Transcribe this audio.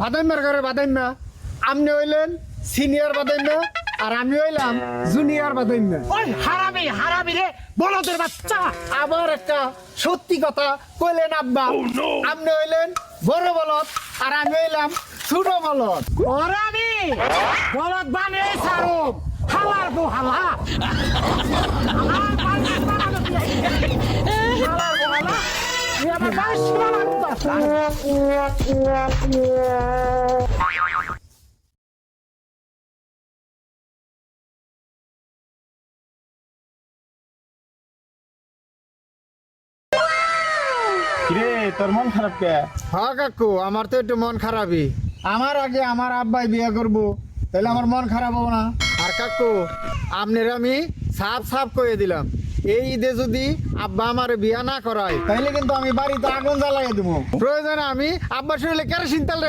বাদাইম্মার ঘরে বাদাইম্মা। আপনি হইলেন সিনিয়র বাদাইম্মা আর আমি হইলাম জুনিয়র বাদাইম্মা। ওই হারামি হারামি রে বলদের বাচ্চা। আবার একটা সত্যি কথা কইলেন আব্বা। আপনি হইলেন বড় বলদ আর আমি হইলাম ছোট বলদ। ওরে আমি বলদ বানিয়ে ছাড়ো হালার বউ হালা। হালার বানিয়ে বানানো কি? হালার বউ হালা তুই আমার বাস বানানো কিরে তোর মন খারাপ কে? হ্যাঁ কাকু, আমার তো একটু মন খারাপই। আমার আগে আমার আব্বাই বিয়ে করব, তাহলে আমার মন খারাপ হবো না? আর কাকু, আপনার আমি সাফ সাফ কয়ে দিলাম, এই ঈদে যদি আব্বা আমার বিয়া না করায় তাহলে কিন্তু আমি বাড়িতে আগুন জ্বালাই দেবো। প্রয়োজনে আমি আব্বার শরীরে কেরোসিন তেল